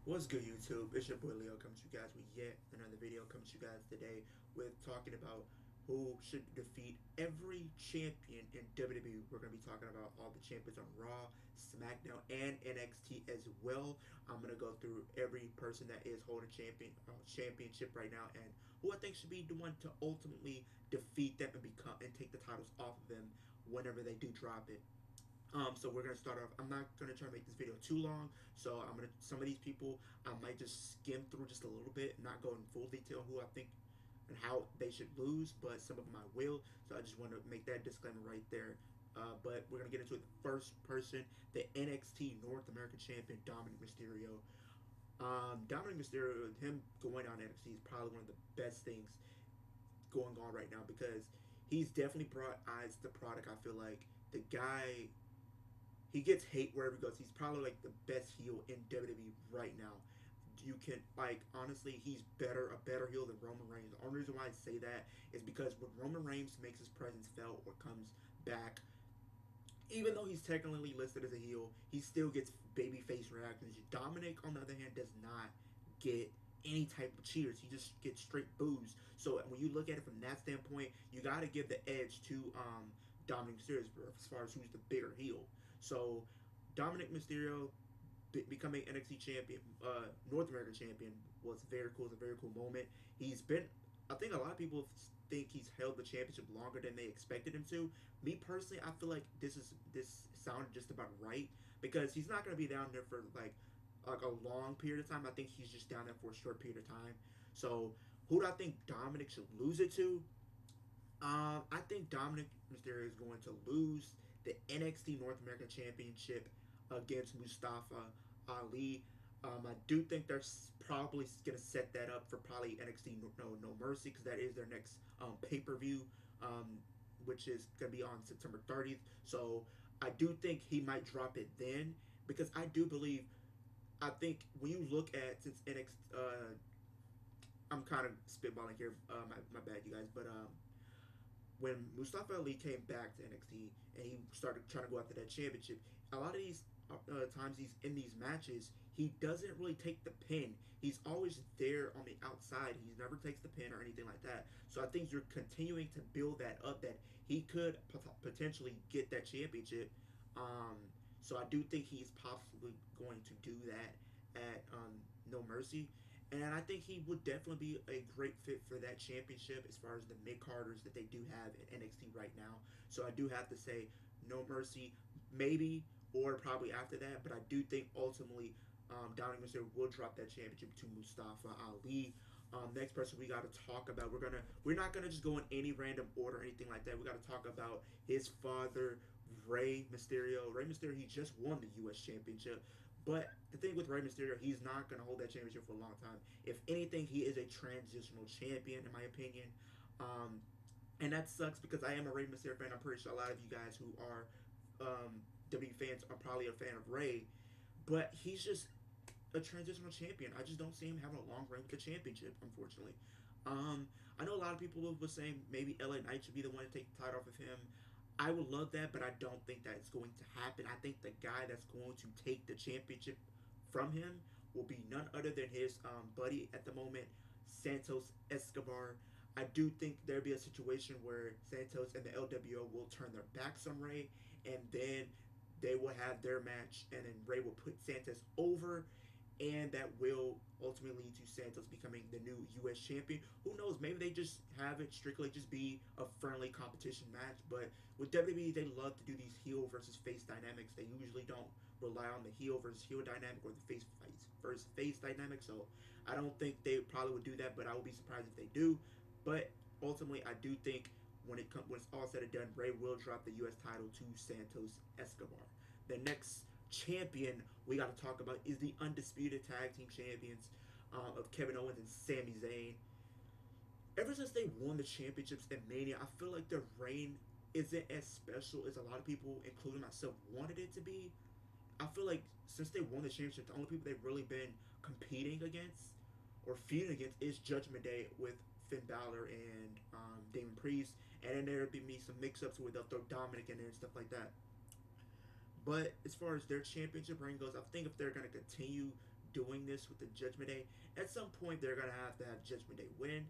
What's good, YouTube? It's your boy Leo coming to you guys with yet another video. Coming to you guys today with talking about who should defeat every champion in WWE. We're going to be talking about all the champions on Raw, SmackDown, and NXT as well. I'm going to go through every person that is holding championship right now and who I think should be the one to ultimately defeat them and become and take the titles off of them whenever they do drop it. So we're gonna start off. I'm not gonna try to make this video too long, so I'm gonna some of these people I might just skim through just a little bit, not go in full detail who I think and how they should lose, but some of them I will. So I just want to make that disclaimer right there. But we're gonna get into it. The first person, the NXT North American Champion Dominic Mysterio. Dominic Mysterio, him going on NXT is probably one of the best things going on right now because he's definitely brought eyes to the product. I feel like the guy he gets hate wherever he goes. He's probably like the best heel in WWE right now. You can like honestly, he's a better heel than Roman Reigns. The only reason why I say that is because when Roman Reigns makes his presence felt or comes back, even though he's technically listed as a heel, he still gets babyface reactions. Dominic, on the other hand, does not get any type of cheers. He just gets straight boos. So when you look at it from that standpoint, you got to give the edge to Dominic Mysterio as far as who's the bigger heel. So Dominic Mysterio becoming NXT champion, North American champion was very cool. It's a very cool moment. He's been, I think a lot of people think he's held the championship longer than they expected him to. Me personally, I feel like this sounded just about right because he's not going to be down there for like a long period of time. I think he's just down there for a short period of time. So who do I think Dominic should lose it to? I think Dominic Mysterio is going to lose the NXT North American Championship against Mustafa Ali. I do think they're probably going to set that up for probably NXT No Mercy because that is their next pay per view, um, which is going to be on September 30th. So I do think he might drop it then because I do believe. I think when you look at since NXT, I'm kind of spitballing here. My bad, you guys, but when Mustafa Ali came back to NXT and he started trying to go after that championship, a lot of these times he's in these matches, he doesn't really take the pin. He's always there on the outside. He never takes the pin or anything like that. So I think you're continuing to build that up that he could potentially get that championship. Um, so I do think he's possibly going to do that at No Mercy. And I think he would definitely be a great fit for that championship as far as the mid carders that they do have in NXT right now. So I do have to say, No Mercy, maybe, or probably after that. But I do think ultimately Dominic Mysterio will drop that championship to Mustafa Ali. Next person we got to talk about. We're not gonna just go in any random order or anything like that. We got to talk about his father, Rey Mysterio. Rey Mysterio, he just won the U.S. Championship. But the thing with Rey Mysterio, he's not going to hold that championship for a long time. If anything, he is a transitional champion, in my opinion. Um, and that sucks because I am a Rey Mysterio fan. I'm pretty sure a lot of you guys who are WWE fans are probably a fan of Rey. But he's just a transitional champion. I just don't see him having a long run with the championship, unfortunately. I know a lot of people were saying maybe LA Knight should be the one to take the title off of him. I would love that, but I don't think that's going to happen. I think the guy that's going to take the championship from him will be none other than his buddy at the moment, Santos Escobar. I do think there'll be a situation where Santos and the LWO will turn their backs on Ray, and then they will have their match, and then Ray will put Santos over, and that will ultimately lead to Santos becoming the new U.S. champion. Who knows? Maybe they just have it strictly just be a friendly competition match. But with WWE, they love to do these heel versus face dynamics. They usually don't rely on the heel versus heel dynamic or the face versus face dynamic. So I don't think they probably would do that. But I would be surprised if they do. But ultimately, I do think when it's all said and done, Ray will drop the U.S. title to Santos Escobar. The next champion we got to talk about is the undisputed tag team champions of Kevin Owens and Sami Zayn. Ever since they won the championships in Mania, I feel like their reign isn't as special as a lot of people, including myself, wanted it to be. I feel like since they won the championship, the only people they've really been competing against or feuding against is Judgment Day with Finn Balor and Damon Priest, and then there'll be some mix-ups where they'll throw Dominic in there and stuff like that. But as far as their championship reign goes, I think if they're going to continue doing this with the Judgment Day, at some point they're gonna have to have Judgment Day win,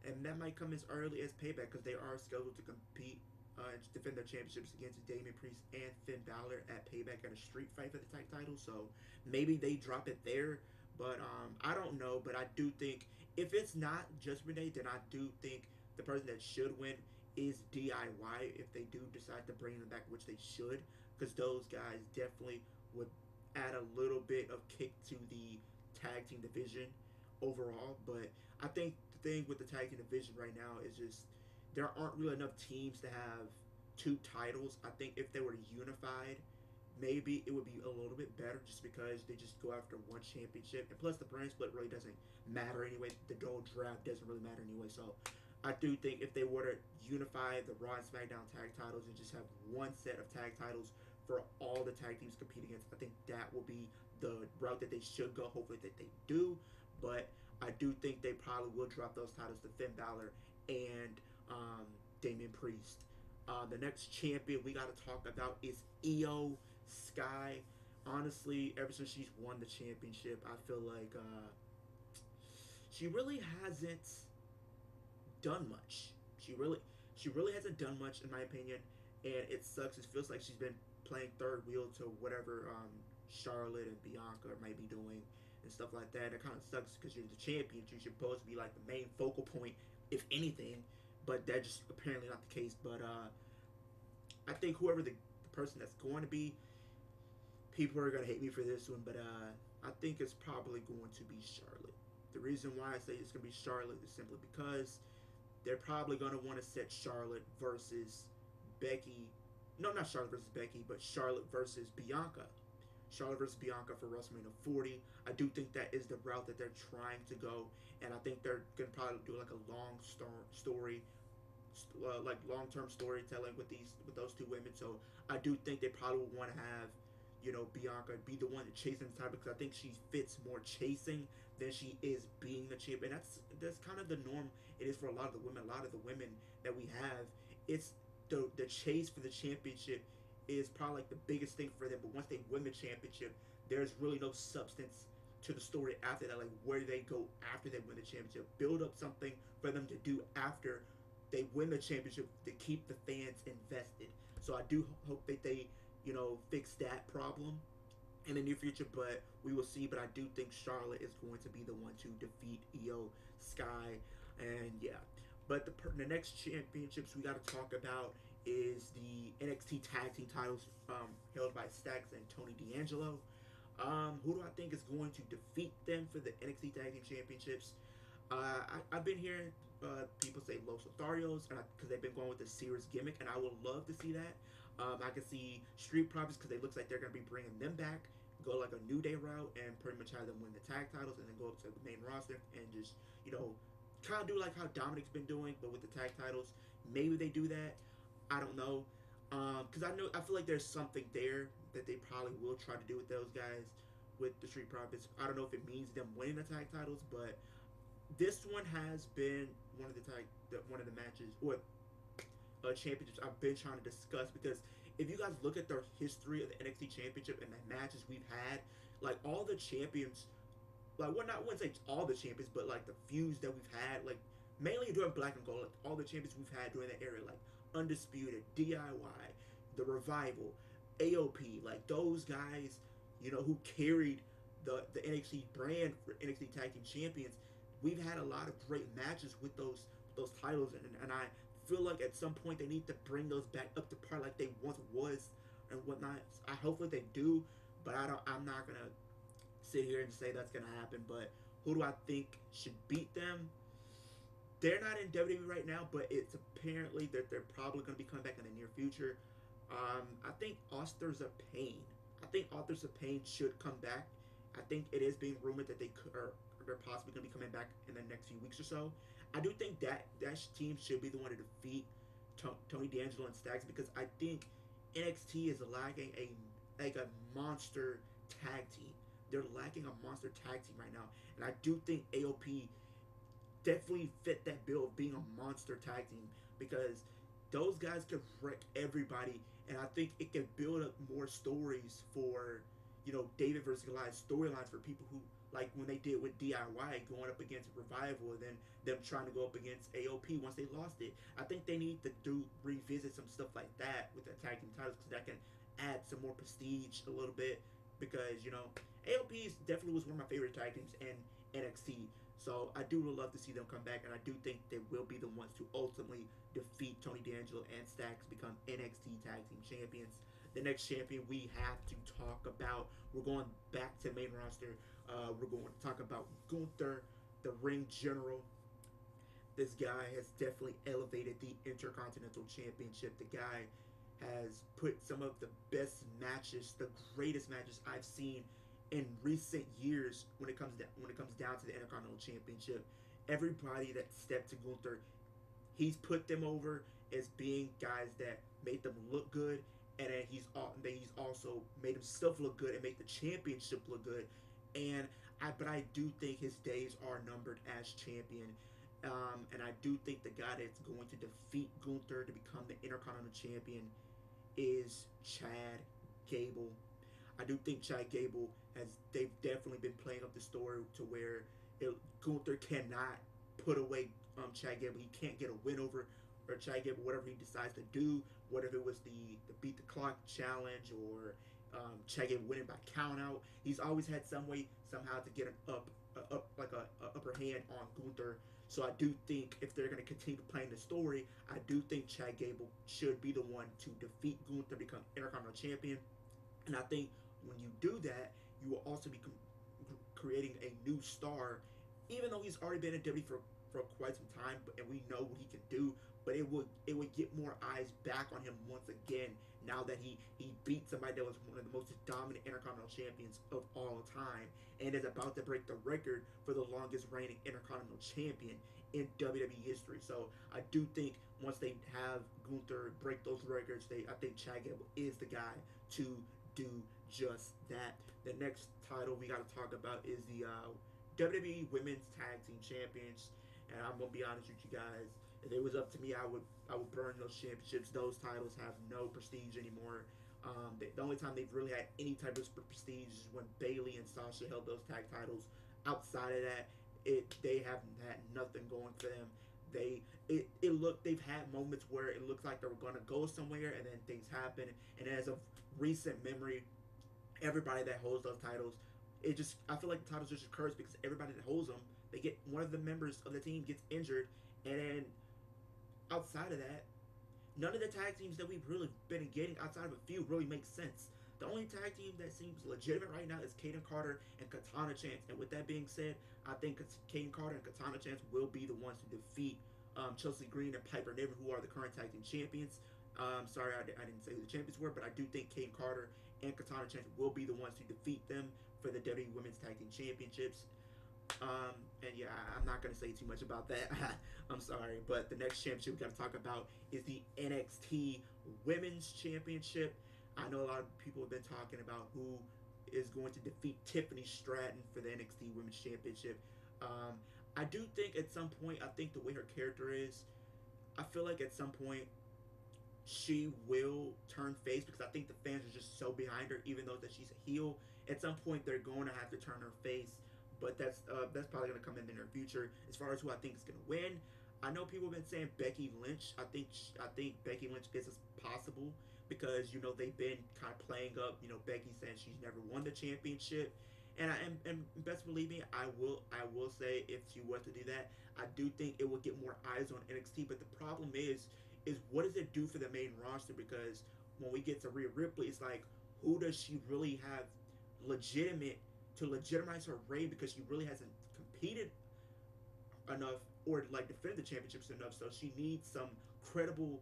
and that might come as early as Payback because they are scheduled to compete and defend their championships against Damian Priest and Finn Balor at Payback at a street fight for the tag title. So maybe they drop it there, but I don't know. But I do think if it's not Judgment Day, then I do think the person that should win is DIY if they do decide to bring them back, which they should, because those guys definitely would add a little bit of kick to the tag team division overall. But I think the thing with the tag team division right now is just there aren't really enough teams to have two titles. I think if they were unified, maybe it would be a little bit better just because they just go after one championship. And plus, the brand split really doesn't matter anyway. The gold draft doesn't really matter anyway. So I do think if they were to unify the Raw and SmackDown tag titles and just have one set of tag titles for all the tag teams compete against, I think that will be the route that they should go. Hopefully that they do. But I do think they probably will drop those titles to Finn Balor and um, Damian Priest. The next champion we got to talk about is Io Sky. Honestly, ever since she's won the championship, I feel like she really hasn't done much. She really she really hasn't done much in my opinion, and it sucks. It feels like she's been playing third wheel to whatever Charlotte and Bianca might be doing and stuff like that. It kind of sucks because you're the champion. You're supposed to be like the main focal point, if anything, but that's just apparently not the case. But I think whoever the person that's going to be, people are gonna hate me for this one, but I think it's probably going to be Charlotte. The reason why I say it's gonna be Charlotte is simply because they're probably gonna want to set Charlotte versus Becky. No, not Charlotte versus Becky, but Charlotte versus Bianca. Charlotte versus Bianca for WrestleMania 40. I do think that is the route that they're trying to go, and I think they're gonna probably do like a long story, like long-term storytelling with those two women. So I do think they probably would want to have, Bianca be the one to chase the title because I think she fits more chasing than she is being the champion. That's kind of the norm. It is for a lot of the women. A lot of the women that we have, it's the chase for the championship is probably like the biggest thing for them. But once they win the championship, there's really no substance to the story after that. Like where do they go after they win the championship? Build up something for them to do after they win the championship to keep the fans invested. So I do hope that they, fix that problem in the near future, but we will see. But I do think Charlotte is going to be the one to defeat Io Sky, and yeah. But the next championships we got to talk about is the NXT Tag Team titles held by Stacks and Tony D'Angelo. Who do I think is going to defeat them for the NXT Tag Team Championships? I've been hearing people say Los Lotharios because they've been going with the Sears gimmick, and I would love to see that. I can see Street Profits because they looks like they're going to be bringing them back, go like a New Day route, and pretty much have them win the tag titles, and then go up to the main roster and just kind of do like how Dominic's been doing, but with the tag titles. Maybe they do that. I don't know. Because I feel like there's something there that they probably will try to do with those guys, with the Street Profits. I don't know if it means them winning the tag titles, but this one has been one of the matches or championships I've been trying to discuss because if you guys look at the history of the NXT Championship and the matches we've had, like all the champions, like I wouldn't say all the champions, but like the feuds that we've had, like mainly during Black and Gold, like all the champions we've had during that era, like Undisputed, DIY, the Revival, AOP, like those guys, who carried the NXT brand for NXT Tag Team Champions. We've had a lot of great matches with those titles, and I feel like at some point they need to bring those back up to par like they once was and whatnot. I hopefully they do, but I'm not gonna sit here and say that's gonna happen. But who do I think should beat them? They're not in WWE right now, but it's apparently that they're probably going to be coming back in the near future. I think Authors of Pain. I think Authors of Pain should come back. I think it is being rumored that they're possibly going to be coming back in the next few weeks or so. I do think that team should be the one to defeat Tony D'Angelo and Staggs because I think NXT is lacking a monster tag team. They're lacking a monster tag team right now, and I do think AOP definitely fit that bill of being a monster tag team because those guys could wreck everybody, and I think it could build up more stories for David versus Goliath storylines for people who like when they did with DIY going up against Revival and then them trying to go up against AOP once they lost it. I think they need to revisit some stuff like that with the tag team titles because that can add some more prestige a little bit because AOP definitely was one of my favorite tag teams in NXT. So I do really love to see them come back, and I do think they will be the ones to ultimately defeat Tony D'Angelo and Stacks, become NXT Tag Team Champions. The next champion we have to talk about, we're going back to the main roster. We're going to talk about Gunther, the Ring General. This guy has definitely elevated the Intercontinental Championship. The guy has put some of the best matches, the greatest matches I've seen in recent years when it comes down to the Intercontinental Championship. Everybody that stepped to Gunther, he's put them over as being guys that made them look good, and then he's also made himself look good and make the championship look good. And but I do think his days are numbered as champion. And I do think the guy that's going to defeat Gunther to become the Intercontinental Champion is Chad Gable. I do think Chad Gable they've definitely been playing up the story to where Gunther cannot put away Chad Gable. He can't get a win over or Chad Gable, whatever he decides to do, whatever it was the beat the clock challenge or Chad Gable winning by count out. He's always had some way somehow to get an up like a upper hand on Gunther. So I do think if they're going to continue playing the story, I do think Chad Gable should be the one to defeat Gunther, become Intercontinental Champion. And I think when you do that, you will also be creating a new star, even though he's already been in WWE for quite some time, and we know what he can do. But it would get more eyes back on him once again now that he beat somebody that was one of the most dominant Intercontinental Champions of all time and is about to break the record for the longest reigning Intercontinental Champion in WWE history. So I do think once they have Gunther break those records, I think Chad Gable is the guy to do just that. The next title we got to talk about is the WWE Women's Tag Team Champions, and I'm gonna be honest with you guys. If it was up to me, I would burn those championships. Those titles have no prestige anymore. The only time they've really had any type of prestige is when Bayley and Sasha held those tag titles. Outside of that, they haven't had nothing going for them. They've had moments where it looks like they were gonna go somewhere and then things happen. And as of recent memory, everybody that holds those titles, I feel like the titles just occurs because everybody that holds them, they get one of the members of the team gets injured, and then outside of that, none of the tag teams that we've really been getting outside of a few really make sense. The only tag team that seems legitimate right now is Kaden Carter and Katana Chance. And with that being said, I think Kaden Carter and Katana Chance will be the ones to defeat Chelsea Green and Piper Niven, who are the current tag team champions. Sorry, I didn't say who the champions were, but I do think Kaden Carter and Katana Chance will be the ones to defeat them for the WWE Women's Tag Team Championships. And yeah, I'm not going to say too much about that. I'm sorry. But the next championship we got to talk about is the NXT Women's Championship. I know a lot of people have been talking about who is going to defeat Tiffany Stratton for the NXT Women's Championship. I do think at some point, I think the way her character is, I feel like at some point she will turn face because I think the fans are just so behind her, even though that she's a heel. At some point, they're going to have to turn her face, but that's probably going to come in the near future. As far as who I think is going to win, I know people have been saying Becky Lynch. I think Becky Lynch is possible because they've been kind of playing up. Becky saying she's never won the championship, and best believe me, I will say if she was to do that, I do think it will get more eyes on NXT. But the problem is what does it do for the main roster? Because when we get to Rhea Ripley, it's like, who does she really have legitimate to legitimize her reign? Because she really hasn't competed enough or like defended the championships enough. So she needs some credible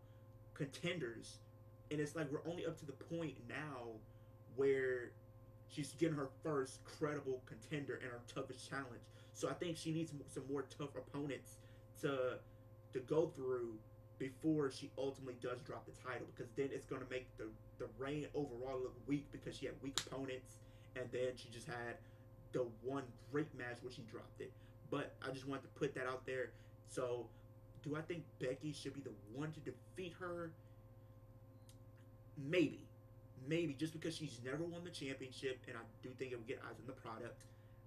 contenders, and it's like we're only up to the point now where she's getting her first credible contender and her toughest challenge. So I think she needs some more tough opponents to go through before she ultimately does drop the title, because then it's going to make the reign overall look weak because she had weak opponents, and then she just had the one great match where she dropped it. But I just wanted to put that out there. So do I think Becky should be the one to defeat her? Maybe. maybe just because she's never won the championship, and I do think it will get eyes on the product.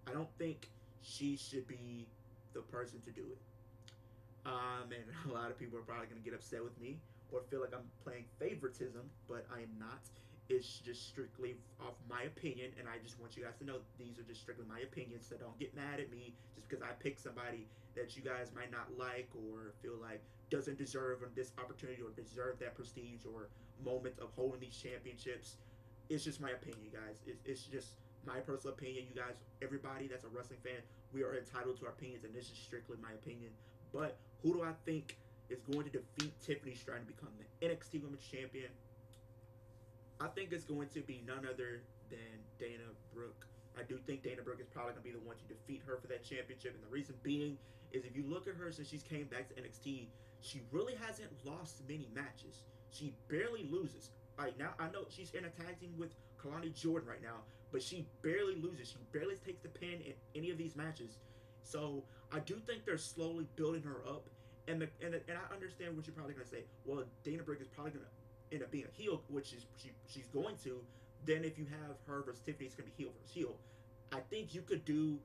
I don't think she should be the person to do it. And a lot of people are probably going to get upset with me or feel like I'm playing favoritism, but I am not. It's just strictly off my opinion, and I just want you guys to know these are just strictly my opinions. So don't get mad at me just because I pick somebody that you guys might not like or feel like doesn't deserve this opportunity or deserve that prestige or moment of holding these championships. It's just my opinion, guys. It's just my personal opinion. You guys, everybody that's a wrestling fan, we are entitled to our opinions, and this is strictly my opinion. But who do I think is going to defeat Tiffany Stratton to become the NXT Women's Champion? I think it's going to be none other than Dana Brooke. I do think Dana Brooke is probably going to be the one to defeat her for that championship. And the reason being is if you look at her since she's came back to NXT, she really hasn't lost many matches. She barely loses. Right now, I know she's in a tag team with Kalani Jordan right now, but she barely loses. She barely takes the pin in any of these matches. So I do think they're slowly building her up. And I understand what you're probably gonna say. Well, Dana Brooke is probably gonna end up being a heel, which is she's going to. Then if you have her versus Tiffany, it's gonna be heel versus heel. I think you could do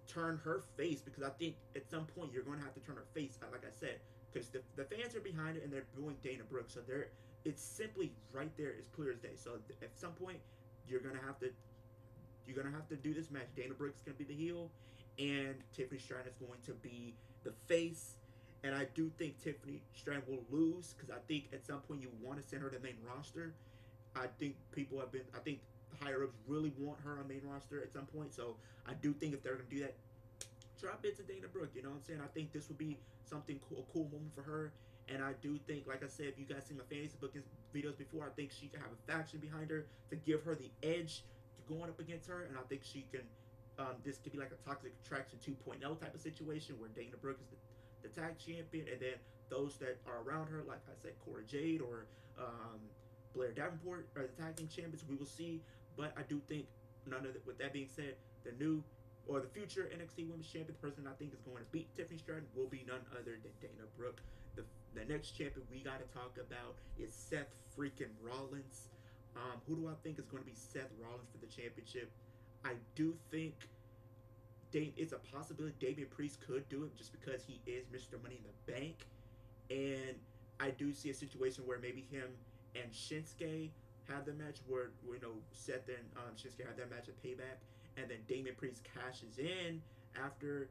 turn her face because I think at some point you're going to have to turn her face. Like I said, because the fans are behind it and they're booing Dana Brooke, so they're it's simply right there as clear as day. So at some point you're gonna have to do this match. Dana Brooke's gonna be the heel, and Tiffany Stratton is going to be the face. And I do think Tiffany Stratton will lose because I think at some point you want to send her to the main roster. I think people have been. I think the higher ups really want her on main roster at some point. So I do think if they're gonna do that, drop it to Dana Brooke. You know what I'm saying? I think this would be something cool, a cool moment for her. And I do think, like I said, if you guys seen my fantasy booking videos before, I think she can have a faction behind her to give her the edge to going up against her. And I think she can. This could be like a Toxic Attraction 2.0 type of situation where Dana Brooke is the tag champion, and then those that are around her, like I said, Cora Jade or Blair Davenport, are the tag team champions. We will see. But I do think none of that. With that being said, the new or the future NXT Women's Champion, the person I think is going to beat Tiffany Stratton will be none other than Dana Brooke. The next champion we got to talk about is Seth freaking Rollins. Who do I think is going to be Seth Rollins for the championship? I do think it's a possibility Damian Priest could do it just because he is Mr. Money in the Bank. And I do see a situation where maybe him and Shinsuke have the match where you know Seth and Shinsuke have that match at Payback, and then Damian Priest cashes in after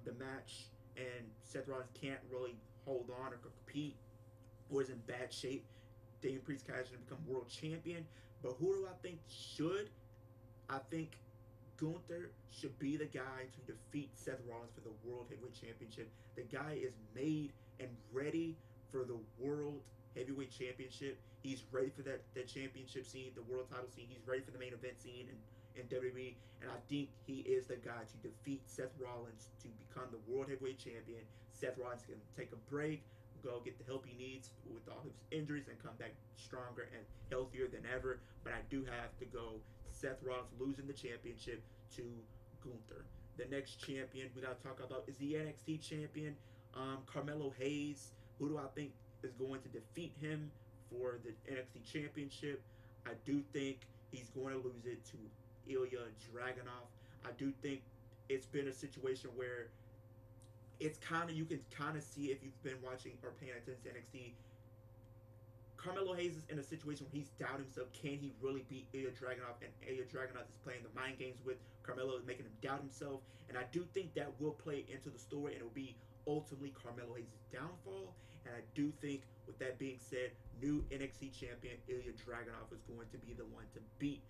the match, and Seth Rollins can't really hold on or compete or is in bad shape. Damian Priest cashes in and become world champion. But who do I think should? I think Gunther should be the guy to defeat Seth Rollins for the World Heavyweight Championship. The guy is made and ready for the World Heavyweight Championship. He's ready for that championship scene, the world title scene. He's ready for the main event scene in WWE. And I think he is the guy to defeat Seth Rollins to become the World Heavyweight Champion. Seth Rollins can take a break, go get the help he needs with all his injuries, and come back stronger and healthier than ever. But I do have to go Seth Rollins losing the championship to Gunther. The next champion we got to talk about is the NXT champion, Carmelo Hayes. Who do I think is going to defeat him for the NXT championship? I do think he's going to lose it to Ilya Dragunov. I do think it's been a situation where it's kind of, you can kind of see if you've been watching or paying attention to NXT. Carmelo Hayes is in a situation where he's doubting himself. Can he really beat Ilya Dragunov? And Ilya Dragunov is playing the mind games with Carmelo, making him doubt himself. And I do think that will play into the story, and it will be ultimately Carmelo Hayes' downfall. And I do think, with that being said, new NXT champion Ilya Dragunov is going to be the one to beat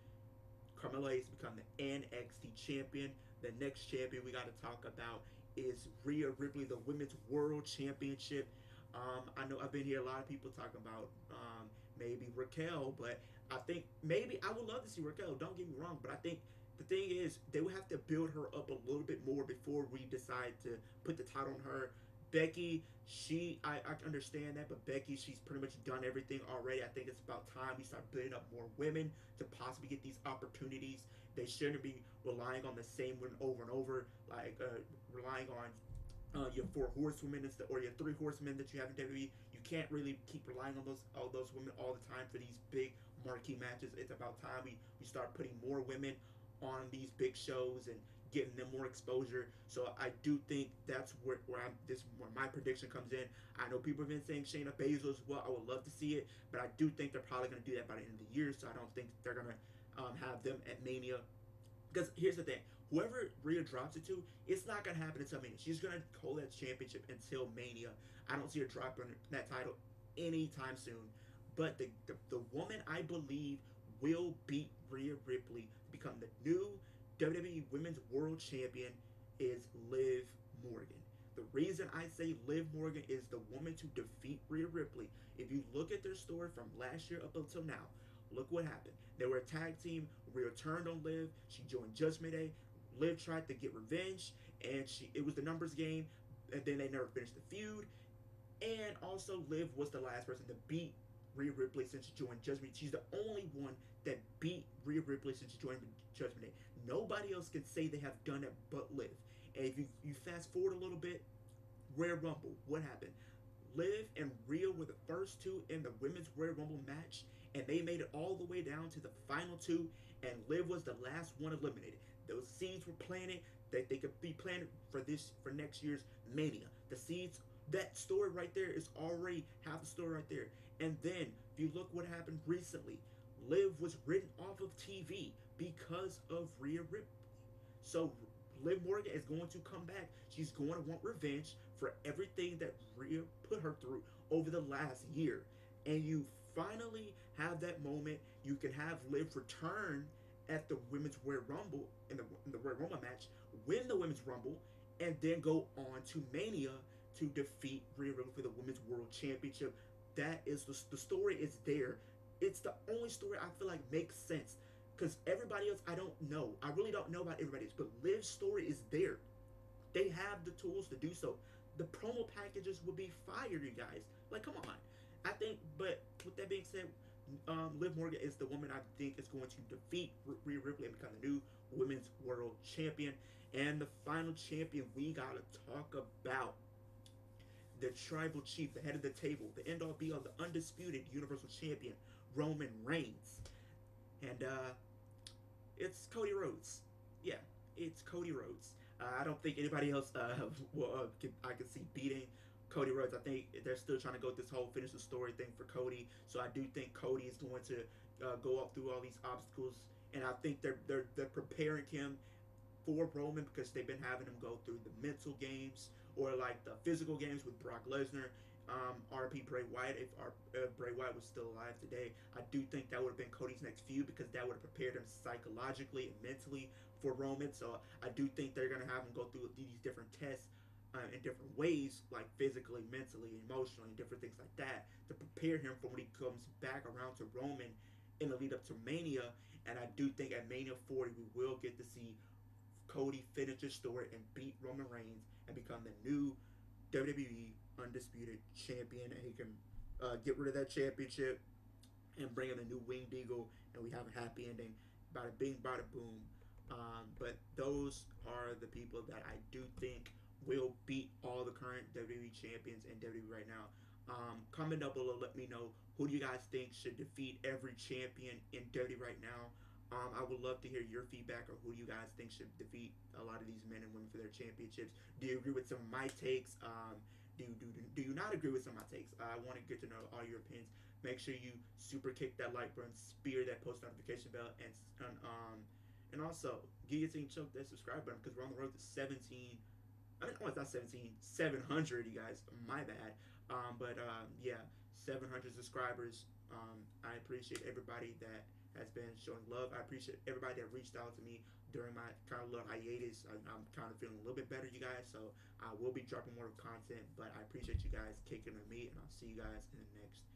Carmelo Hayes to become the NXT champion. The next champion we got to talk about is Rhea Ripley, the Women's World Championship. I know I've been here a lot of people talking about maybe Raquel, but I think maybe I would love to see Raquel. Don't get me wrong, but I think the thing is they would have to build her up a little bit more before we decide to put the title on her. Becky, I understand that, but Becky, she's pretty much done everything already. I think it's about time we start building up more women to possibly get these opportunities. They shouldn't be relying on the same women over and over, like relying on your four horsewomen or your three horsemen that you have in WWE. You can't really keep relying on those all those women all the time for these big marquee matches. It's about time we start putting more women on these big shows and getting them more exposure. So I do think that's where my prediction comes in. I know people have been saying Shayna Baszler as well. I would love to see it, but I do think they're probably going to do that by the end of the year. So I don't think they're going to have them at Mania. Because here's the thing, whoever Rhea drops it to, it's not gonna happen until Mania. She's gonna hold that championship until Mania. I don't see her dropping that title anytime soon. But the woman I believe will beat Rhea Ripley to become the new WWE Women's World Champion is Liv Morgan. The reason I say Liv Morgan is the woman to defeat Rhea Ripley. If you look at their story from last year up until now, look what happened. They were a tag team. Rhea turned on Liv. She joined Judgment Day. Liv tried to get revenge, and it was the numbers game. And then they never finished the feud. And also, Liv was the last person to beat Rhea Ripley since she joined Judgment Day. She's the only one that beat Rhea Ripley since she joined Judgment Day. Nobody else can say they have done it but Liv. And if you fast forward a little bit, Royal Rumble, what happened? Liv and Rhea were the first two in the Women's Royal Rumble match, and they made it all the way down to the final two, and Liv was the last one eliminated. Those seeds were planted that they could be planted for next year's Mania. The seeds, that story right there is already half the story right there. And then if you look what happened recently, Liv was written off of TV because of Rhea Ripley. So Liv Morgan is going to come back. She's going to want revenge for everything that Rhea put her through over the last year. And you finally have that moment. You can have Liv return at the Women's Royal Rumble in the Royal Rumble match, win the Women's Rumble, and then go on to Mania to defeat Rhea Ripley for the Women's World Championship. That is the story is there. It's the only story I feel like makes sense. Because everybody else, I don't know. I really don't know about everybody else. But Liv's story is there. They have the tools to do so. The promo packages would be fire, you guys. Like, come on. I think, but with that being said, Liv Morgan is the woman I think is going to defeat Rhea Ripley and become the new Women's World Champion. And the final champion we got to talk about, the Tribal Chief, the head of the table, the end-all be-all, the undisputed Universal Champion, Roman Reigns. And it's Cody Rhodes. Yeah, it's Cody Rhodes. I don't think anybody else I can see beating Cody Rhodes. I think they're still trying to go this whole finish the story thing for Cody. So I do think Cody is going to go up through all these obstacles, and I think they're preparing him for Roman because they've been having him go through the mental games or like the physical games with Brock Lesnar. RP Bray Wyatt, if Bray Wyatt was still alive today, I do think that would have been Cody's next feud because that would have prepared him psychologically and mentally for Roman. So I do think they're going to have him go through these different tests in different ways, like physically, mentally, emotionally, and different things like that to prepare him for when he comes back around to Roman in the lead up to Mania. And I do think at Mania 40 we will get to see Cody finish his story and beat Roman Reigns and become the new WWE Undisputed Champion, and he can get rid of that championship and bring in a new Winged Eagle, and we have a happy ending. Bada bing, bada boom. But those are the people that I do think will beat all the current WWE champions in WWE right now. Comment down below, let me know who do you guys think should defeat every champion in WWE right now. I would love to hear your feedback on who you guys think should defeat a lot of these men and women for their championships. Do you agree with some of my takes? Do you not agree with some of my takes? I want to get to know all your opinions. Make sure you super kick that like button, spear that post notification bell, and also guillotine choke that subscribe button because we're on the road to 17. I mean, oh, it's not 17, 700. You guys, my bad. Yeah, 700 subscribers. I appreciate everybody that has been showing love. I appreciate everybody that reached out to me during my kind of little hiatus. I'm kind of feeling a little bit better, you guys. So I will be dropping more content, but I appreciate you guys kicking with me, and I'll see you guys in the next